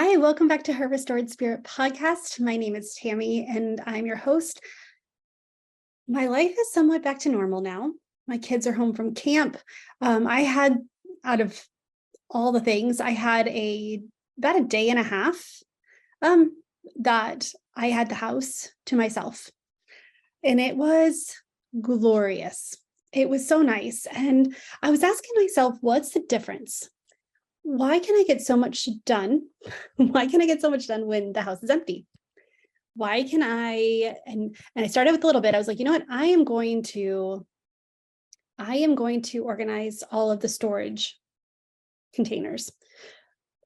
Hi, welcome back to Her Restored Spirit podcast. My name is Tammy and I'm your host. My life is somewhat back to normal now. My kids are home from camp. I had, out of all the things, I had about a day and a half um, that I had the house to myself. And it was glorious. It was so nice. And I was asking myself, what's the difference? Why can I get so much done? Why can I get so much done when the house is empty? Why can I, and I started with a little bit. I was like, you know what? I am going to organize all of the storage containers.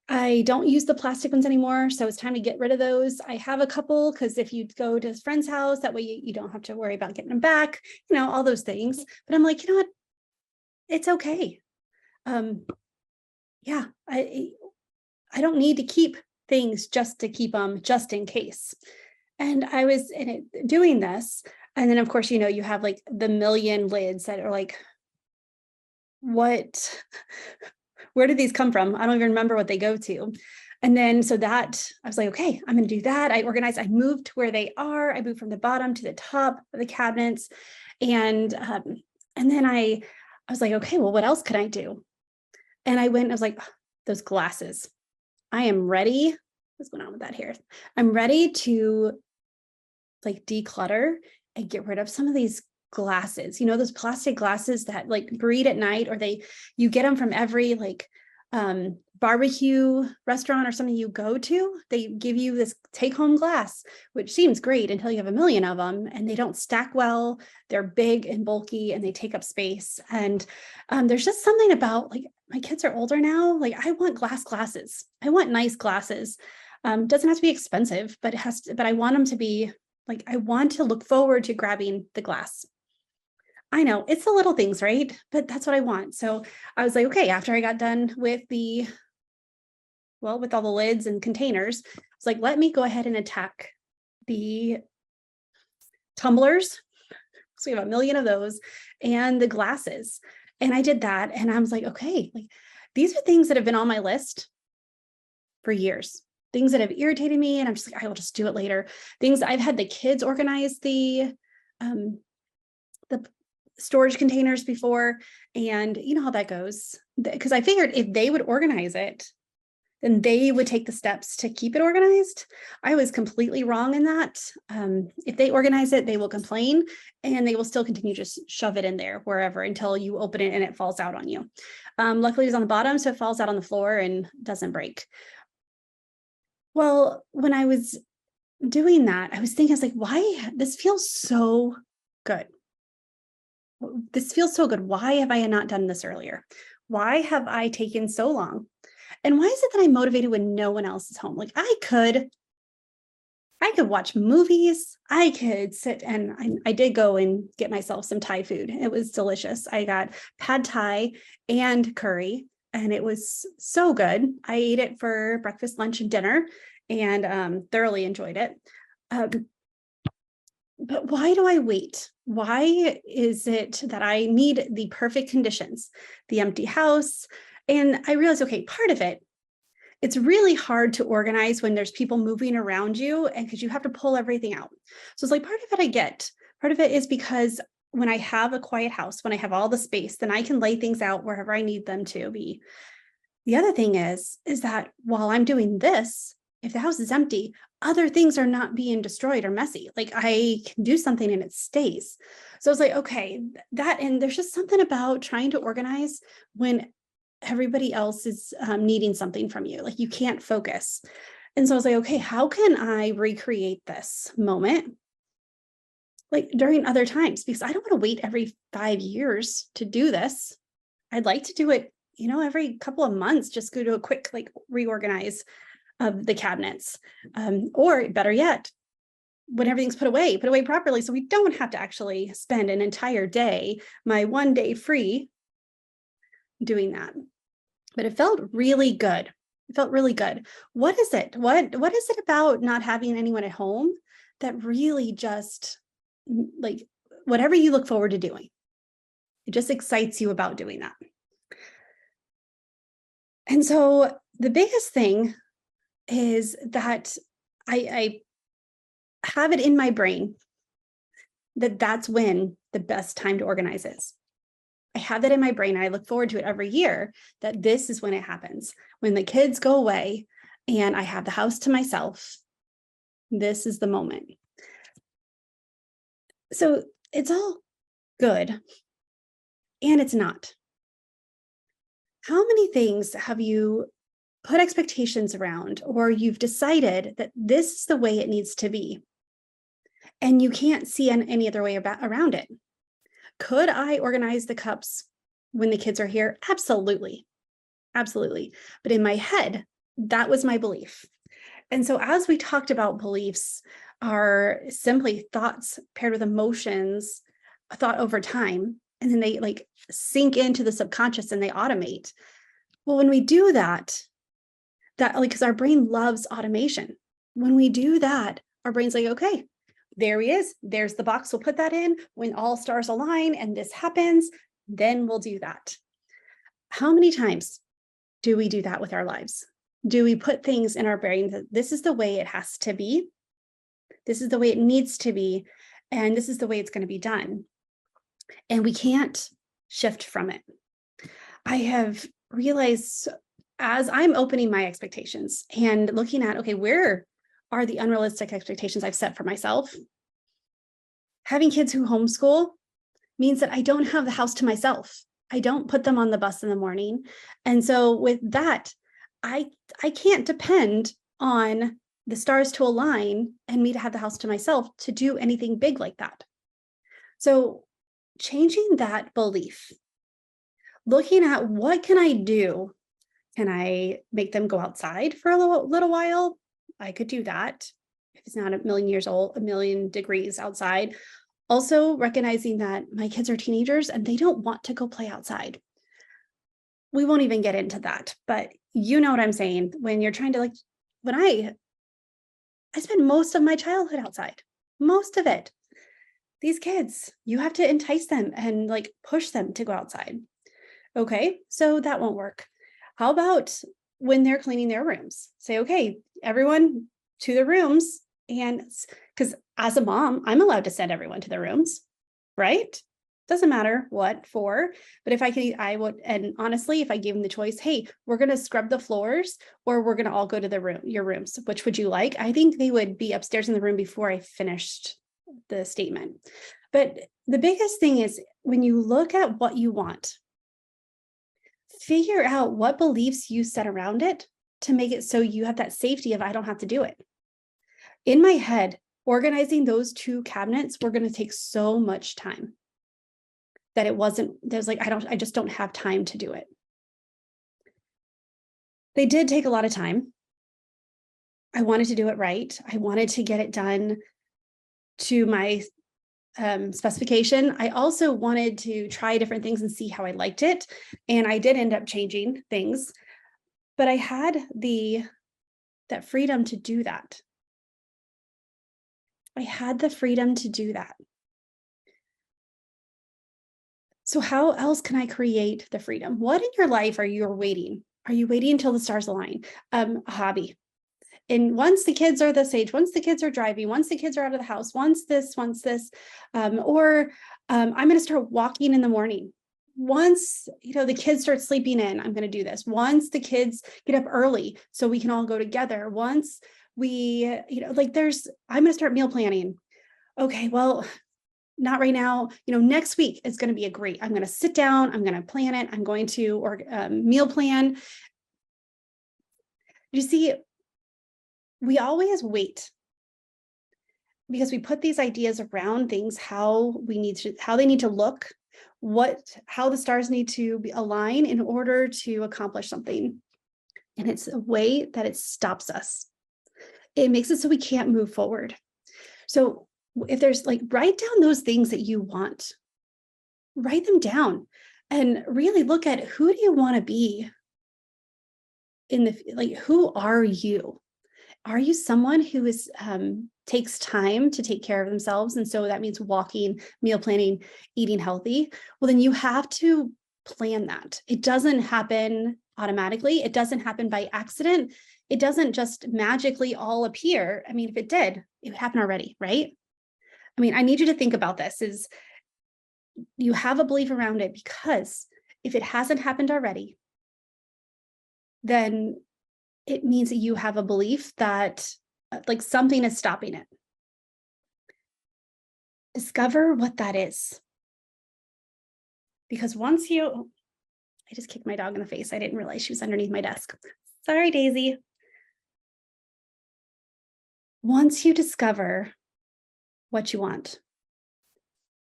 I don't use the plastic ones anymore, so it's time to get rid of those. I have a couple because if you go to a friend's house, that way you don't have to worry about getting them back, all those things. But I'm like, you know what? It's okay. Yeah, I don't need to keep things just to keep them just in case. And I was doing this. And then, of course, you have like the million lids that are like, what, where did these come from? I don't even remember what they go to. And then, so that I was like, okay, I'm going to do that. I organized, I moved to where they are. I moved from the bottom to the top of the cabinets. And then I was like, okay, well, what else could I do? And I went, I was like, those glasses. I am ready. What's going on with that here? I'm ready to like declutter and get rid of some of these glasses, those plastic glasses that like breed at night, or you get them from every like barbecue restaurant or something you go to. They give you this take home glass, which seems great until you have a million of them and they don't stack well. They're big and bulky and they take up space. And there's just something about, like, my kids are older now. Like, I want glass glasses. I want nice glasses. Doesn't have to be expensive, but but I want them to be like, I want to look forward to grabbing the glass. I know it's the little things, right? But that's what I want. So I was like, okay, after I got done with with all the lids and containers, I was like, let me go ahead and attack the tumblers. So we have a million of those, and the glasses. And I did that. And I was like, okay, like, these are things that have been on my list for years, things that have irritated me. And I'm just like, I will just do it later. Things I've had the kids organize the storage containers before. And you know how that goes. Because I figured if they would organize it, then they would take the steps to keep it organized. I was completely wrong in that. If they organize it, they will complain and they will still continue to just shove it in there wherever until you open it and it falls out on you. Luckily, it was on the bottom, so it falls out on the floor and doesn't break. Well, when I was doing that, I was thinking, I was like, why? This feels so good. This feels so good. Why have I not done this earlier? Why have I taken so long? And why is it that I'm motivated when no one else is home? Like, I could watch movies. I could sit, and I did go and get myself some Thai food. It was delicious. I got pad Thai and curry, and it was so good. I ate it for breakfast, lunch, and dinner, and thoroughly enjoyed it. But why do I wait? Why is it that I need the perfect conditions, the empty house? And I realized, okay, part of it, it's really hard to organize when there's people moving around you, and because you have to pull everything out. So it's like, part of it I get. Part of it is because when I have a quiet house, when I have all the space, then I can lay things out wherever I need them to be. The other thing is that while I'm doing this, if the house is empty, other things are not being destroyed or messy. Like, I can do something and it stays. So I was like, okay, and there's just something about trying to organize when everybody else is needing something from you. Like, you can't focus. And so I was like, okay, how can I recreate this moment like during other times? Because I don't want to wait every 5 years to do this. I'd like to do it, every couple of months, just go to a quick like reorganize of the cabinets, or better yet, when everything's put away properly, so we don't have to actually spend an entire day, my one day free, doing that. But it felt really good. It felt really good. What is it? What is it about not having anyone at home that really just, like, whatever you look forward to doing, it just excites you about doing that? And so the biggest thing is that I have it in my brain that that's when the best time to organize is. I have that in my brain. And I look forward to it every year, that this is when it happens. When the kids go away and I have the house to myself, this is the moment. So it's all good, and it's not. How many things have you put expectations around, or you've decided that this is the way it needs to be, and you can't see any other way around it? Could I organize the cups when the kids are here? Absolutely. Absolutely. But in my head, that was my belief. And so, as we talked about, beliefs are simply thoughts paired with emotions, thought over time, and then they like sink into the subconscious and they automate. Well, when we do that, like, because our brain loves automation. When we do that, our brain's like, okay, there he is. There's the box. We'll put that in when all stars align and this happens. Then we'll do that. How many times do we do that with our lives? Do we put things in our brain that this is the way it has to be? This is the way it needs to be. And this is the way it's going to be done. And we can't shift from it. I have realized, as I'm opening my expectations and looking at, okay, where are the unrealistic expectations I've set for myself? Having kids who homeschool means that I don't have the house to myself. I don't put them on the bus in the morning. And so with that, I can't depend on the stars to align and me to have the house to myself to do anything big like that. So changing that belief, looking at what can I do? Can I make them go outside for a little while? I could do that if it's not a million degrees outside. Also recognizing that my kids are teenagers and they don't want to go play outside. We won't even get into that, but you know what I'm saying. When you're trying to when I spent most of my childhood outside, most of it. These kids, you have to entice them and push them to go outside. Okay, so that won't work. How about when they're cleaning their rooms? Say, okay, everyone to the rooms. And because as a mom, I'm allowed to send everyone to their rooms, right? Doesn't matter what for, but if I could, I would. And honestly, if I gave them the choice, hey, we're going to scrub the floors or we're going to all go to your rooms, which would you like? I think they would be upstairs in the room before I finished the statement. But the biggest thing is when you look at what you want, figure out what beliefs you set around it to make it so you have that safety of, I don't have to do it. In my head, organizing those two cabinets were going to take so much time that I just don't have time to do it. They did take a lot of time. I wanted to do it right. I wanted to get it done to my specification. I also wanted to try different things and see how I liked it. And I did end up changing things, but I had that freedom to do that. I had the freedom to do that. So how else can I create the freedom? What in your life are you waiting? Are you waiting until the stars align? A hobby. And once the kids are this age, once the kids are driving, once the kids are out of the house, once this, I'm going to start walking in the morning. Once, the kids start sleeping in, I'm going to do this. Once the kids get up early so we can all go together. Once we, I'm going to start meal planning. Okay, well, not right now. Next week is going to be I'm going to sit down. I'm going to plan it. I'm going to meal plan. You see, we always wait because we put these ideas around things, how they need to look, how the stars need to align in order to accomplish something. And it's a way that it stops us. It makes it so we can't move forward. So if there's write down those things that you want, write them down and really look at, who do you want to be who are you? Are you someone who takes time to take care of themselves? And so that means walking, meal planning, eating healthy. Well, then you have to plan that. It doesn't happen automatically. It doesn't happen by accident. it doesn't just magically all appear. I mean, if it did, it would happen already, right? I mean, I need you to think about this is you have a belief around it because if it hasn't happened already, then it means that you have a belief that like something is stopping it. Discover what that is. Because once you, I just kicked my dog in the face. I didn't realize she was underneath my desk. Sorry, Daisy. Once you discover what you want,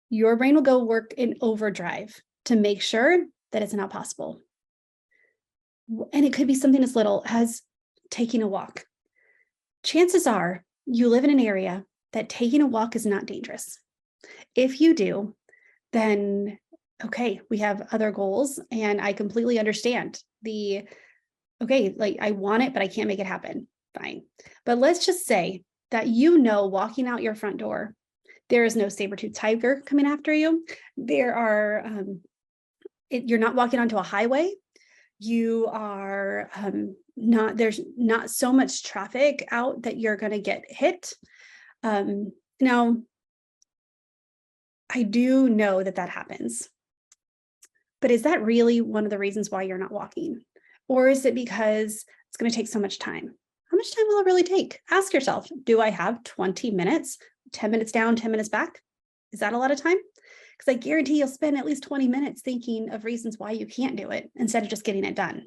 your brain will go work in overdrive to make sure that it's not possible. And it could be something as little as taking a walk. Chances are you live in an area that taking a walk is not dangerous. If you do, then okay, we have other goals, and I completely understand okay, like I want it, but I can't make it happen. Fine. But let's just say that walking out your front door, there is no saber-toothed tiger coming after you. There are, you're not walking onto a highway. You are there's not so much traffic out that you're going to get hit. Now, I do know that happens. But is that really one of the reasons why you're not walking? Or is it because it's going to take so much time? How much time will it really take? Ask yourself, do I have 20 minutes, 10 minutes down, 10 minutes back? Is that a lot of time? Because I guarantee you'll spend at least 20 minutes thinking of reasons why you can't do it instead of just getting it done.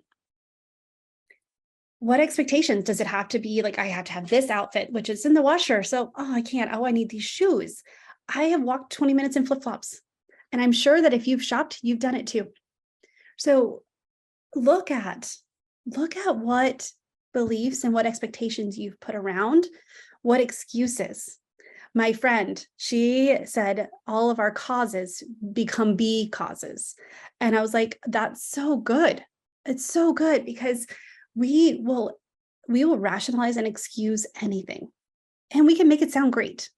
What expectations does it have to be? Like, I have to have this outfit, which is in the washer. So, I can't. I need these shoes. I have walked 20 minutes in flip-flops. And I'm sure that if you've shopped, you've done it too. So look at what beliefs and what expectations you've put around, what excuses. My friend, she said all of our causes become B causes. And I was like, that's so good. It's so good because we will rationalize and excuse anything. And we can make it sound great.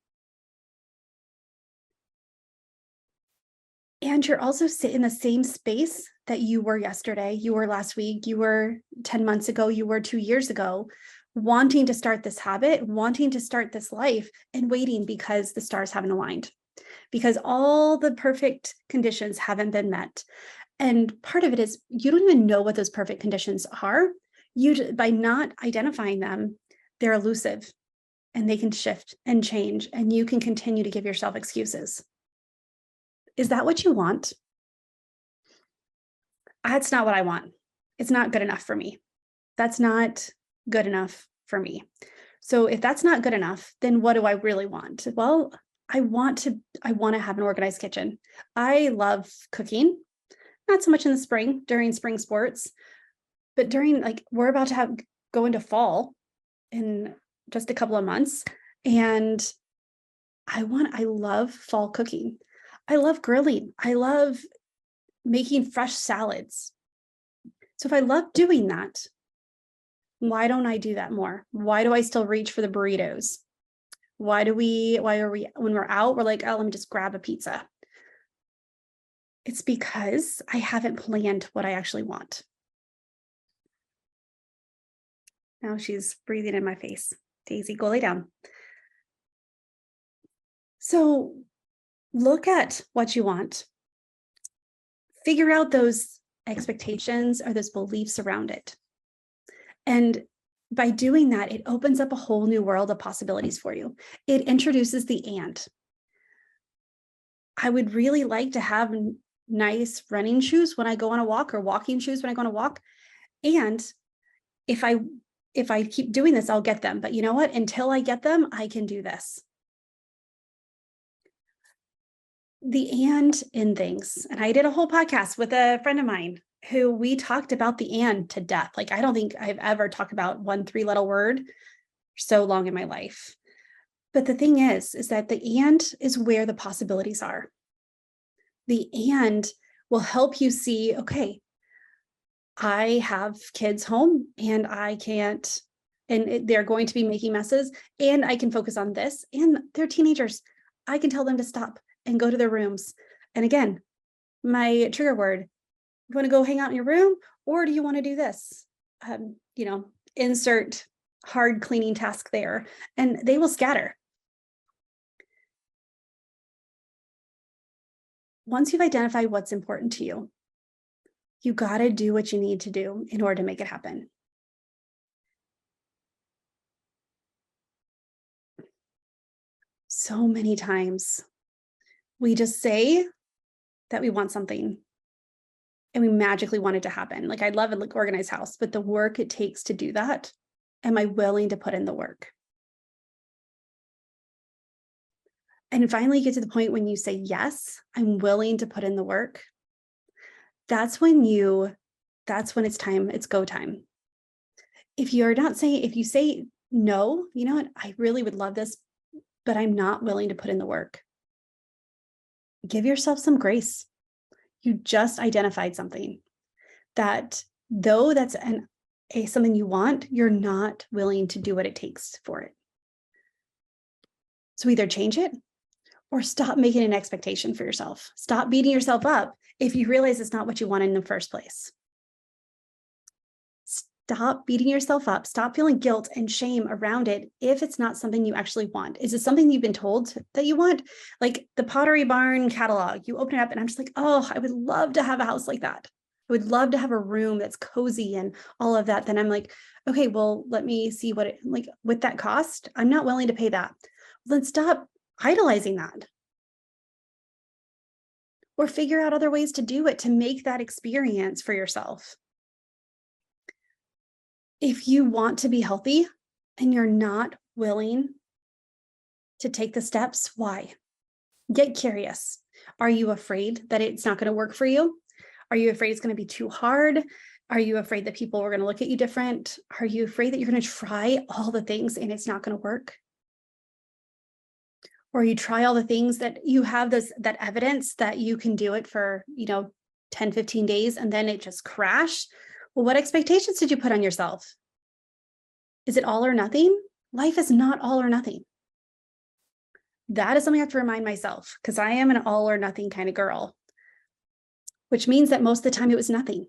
And you're also in the same space that you were yesterday, you were last week, you were 10 months ago, you were 2 years ago, wanting to start this habit, wanting to start this life, and waiting because the stars haven't aligned, because all the perfect conditions haven't been met. And part of it is you don't even know what those perfect conditions are. By not identifying them, they're elusive and they can shift and change, and you can continue to give yourself excuses. Is that what you want? That's not what I want. It's not good enough for me. That's not good enough for me. So if that's not good enough, then what do I really want? Well, I want to have an organized kitchen. I love cooking, not so much in the spring during spring sports, but during we're about to go into fall in just a couple of months. And I love fall cooking. I love grilling. I love making fresh salads. So if I love doing that, why don't I do that more? Why do I still reach for the burritos? Why are we, when we're out, we're like, oh, let me just grab a pizza. It's because I haven't planned what I actually want. Now she's breathing in my face. Daisy, go lay down. So look at what you want. Figure out those expectations or those beliefs around it. And by doing that, it opens up a whole new world of possibilities for you. It introduces the and. I would really like to have nice running shoes when I go on a walk, or walking shoes when I go on a walk. And if I keep doing this, I'll get them. But you know what? Until I get them, I can do this. The and in things. And I did a whole podcast with a friend of mine who we talked about the and to death. Like, I don't think I've ever talked about one 3-letter word so long in my life. But the thing is that the and is where the possibilities are. The and will help you see, okay, I have kids home and I can't, and they're going to be making messes, and I can focus on this, and they're teenagers. I can tell them to stop and go to their rooms. And again, my trigger word, you want to go hang out in your room, or do you want to do this? insert hard cleaning task there, and they will scatter. Once you've identified what's important to you, you got to do what you need to do in order to make it happen. So many times we just say that we want something and we magically want it to happen. Like, I'd love an organized house, but the work it takes to do that, am I willing to put in the work? And finally get to the point when you say, yes, I'm willing to put in the work. That's when it's time, it's go time. If you say, no, you know what, I really would love this, but I'm not willing to put in the work. Give yourself some grace. You just identified something that, though that's something you want, you're not willing to do what it takes for it. So either change it or stop making an expectation for yourself. Stop beating yourself up if you realize it's not what you want in the first place. Stop beating yourself up. Stop feeling guilt and shame around it if it's not something you actually want. Is it something you've been told that you want? Like the Pottery Barn catalog, you open it up and I'm just like, oh, I would love to have a house like that. I would love to have a room that's cozy and all of that. Then I'm like, okay, well, let me see what it, like with that cost, I'm not willing to pay that. Then stop idolizing that. Or figure out other ways to do it to make that experience for yourself. If you want to be healthy and you're not willing to take the steps, why? Get curious. Are you afraid that it's not going to work for you? Are you afraid it's going to be too hard? Are you afraid that people are going to look at you different? Are you afraid that you're going to try all the things and it's not going to work? Or you try all the things that you have that evidence that you can do it for, 10, 15 days and then it just crashed? Well, what expectations did you put on yourself? Is it all or nothing? Life is not all or nothing. That is something I have to remind myself because I am an all or nothing kind of girl, which means that most of the time it was nothing.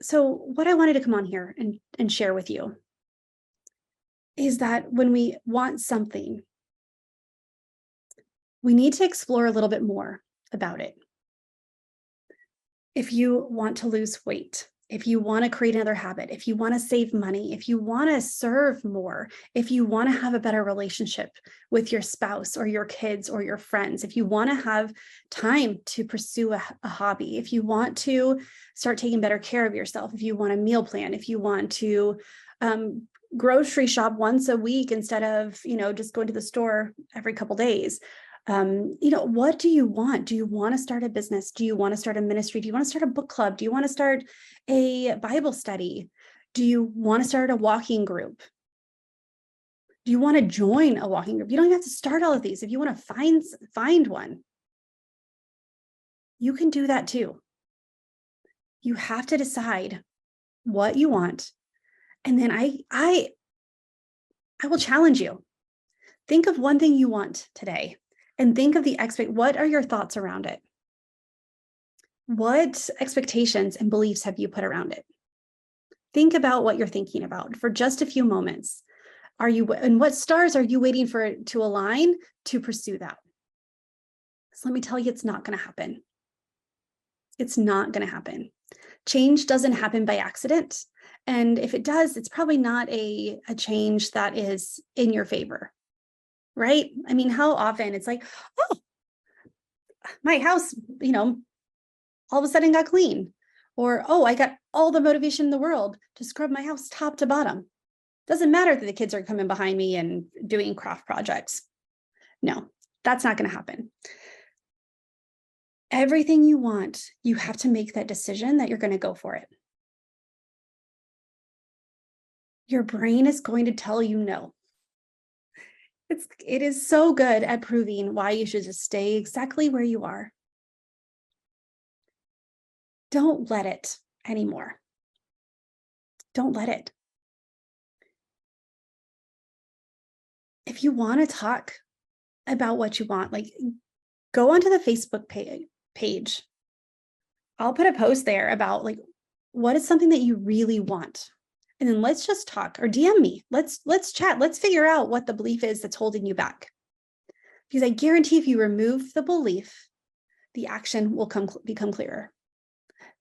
So what I wanted to come on here and share with you is that when we want something, we need to explore a little bit more about it. If you want to lose weight, if you want to create another habit, if you want to save money, if you want to serve more, if you want to have a better relationship with your spouse or your kids or your friends, if you want to have time to pursue a hobby, if you want to start taking better care of yourself, if you want a meal plan, if you want to grocery shop once a week instead of, just going to the store every couple days. What do you want? Do you want to start a business? Do you want to start a ministry? Do you want to start a book club? Do you want to start a Bible study? Do you want to start a walking group? Do you want to join a walking group? You don't even have to start all of these. If you want to find one, you can do that too. You have to decide what you want. And then I will challenge you. Think of one thing you want today. And think of what are your thoughts around it? What expectations and beliefs have you put around it? Think about what you're thinking about for just a few moments. And what stars are you waiting for it to align to pursue that? So let me tell you, it's not going to happen. It's not going to happen. Change doesn't happen by accident. And if it does, it's probably not a change that is in your favor. Right? I mean, how often it's like, oh, my house, all of a sudden got clean. Or, oh, I got all the motivation in the world to scrub my house top to bottom. Doesn't matter that the kids are coming behind me and doing craft projects. No, that's not going to happen. Everything you want, you have to make that decision that you're going to go for it. Your brain is going to tell you no. It is so good at proving why you should just stay exactly where you are. Don't let it anymore. Don't let it. If you want to talk about what you want, like go onto the Facebook page. I'll put a post there about like, what is something that you really want? And then let's just talk, or DM me. Let's chat. Let's figure out what the belief is that's holding you back. Because I guarantee if you remove the belief, the action will become clearer.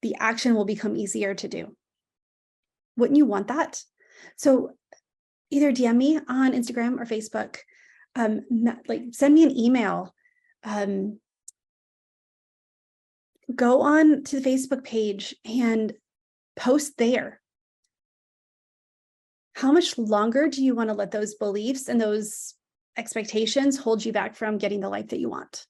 The action will become easier to do. Wouldn't you want that? So either DM me on Instagram or Facebook, like send me an email, go on to the Facebook page and post there. How much longer do you want to let those beliefs and those expectations hold you back from getting the life that you want?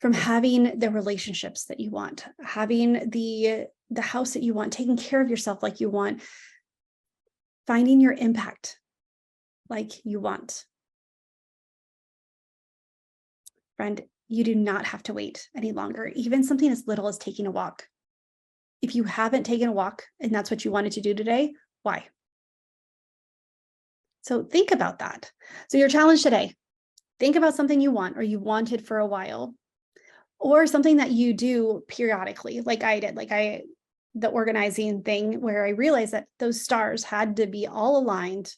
From having the relationships that you want, having the house that you want, taking care of yourself like you want, finding your impact like you want. Friend, you do not have to wait any longer, even something as little as taking a walk. If you haven't taken a walk and that's what you wanted to do today, why? So think about that. So your challenge today, think about something you want or you wanted for a while, or something that you do periodically, like I did, the organizing thing where I realized that those stars had to be all aligned,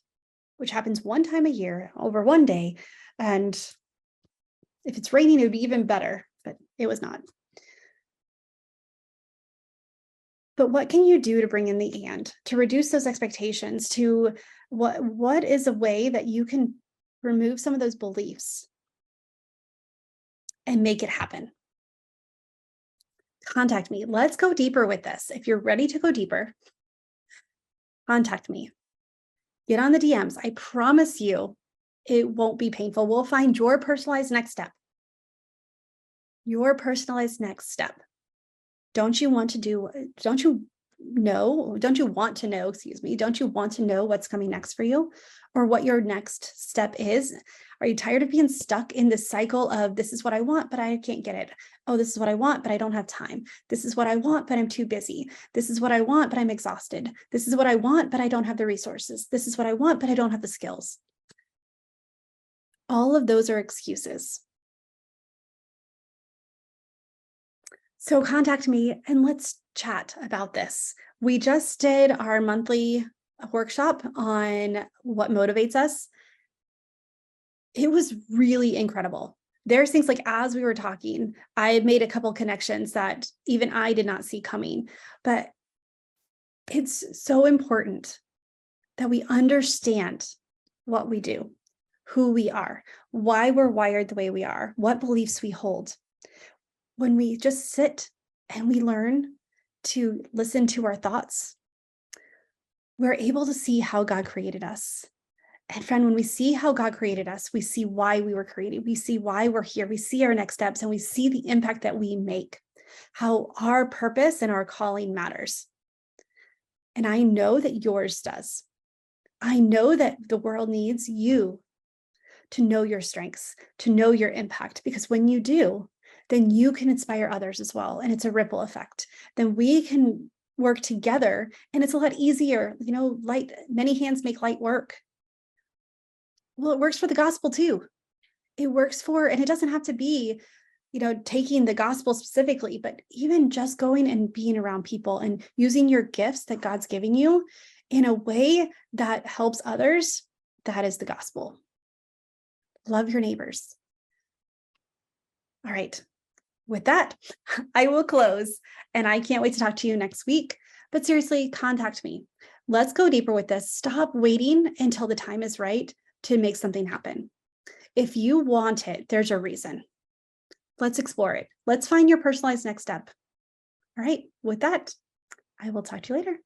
which happens one time a year over one day. And if it's raining, it would be even better, but it was not. But what can you do to bring in the and, to reduce those expectations, to what is a way that you can remove some of those beliefs and make it happen? Contact me. Let's go deeper with this. If you're ready to go deeper, contact me. Get on the DMs. I promise you it won't be painful. We'll find your personalized next step. Your personalized next step. Don't you want to know, don't you want to know what's coming next for you or what your next step is? Are you tired of being stuck in this cycle of this is what I want, but I can't get it? Oh, this is what I want, but I don't have time. This is what I want, but I'm too busy. This is what I want, but I'm exhausted. This is what I want, but I don't have the resources. This is what I want, but I don't have the skills. All of those are excuses. So contact me and let's chat about this. We just did our monthly workshop on what motivates us. It was really incredible. There's things like, as we were talking, I made a couple connections that even I did not see coming, but it's so important that we understand what we do, who we are, why we're wired the way we are, what beliefs we hold. When we just sit and we learn to listen to our thoughts, we're able to see how God created us. And friend, when we see how God created us, we see why we were created. We see why we're here. We see our next steps and we see the impact that we make, how our purpose and our calling matters. And I know that yours does. I know that the world needs you to know your strengths, to know your impact, because when you do, then you can inspire others as well. And it's a ripple effect. Then we can work together and it's a lot easier. Many hands make light work. Well, it works for the gospel too. It works for, and it doesn't have to be, taking the gospel specifically, but even just going and being around people and using your gifts that God's giving you in a way that helps others. That is the gospel. Love your neighbors. All right. With that, I will close and I can't wait to talk to you next week. But seriously, contact me. Let's go deeper with this. Stop waiting until the time is right to make something happen. If you want it, there's a reason. Let's explore it. Let's find your personalized next step. All right. With that, I will talk to you later.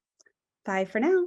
Bye for now.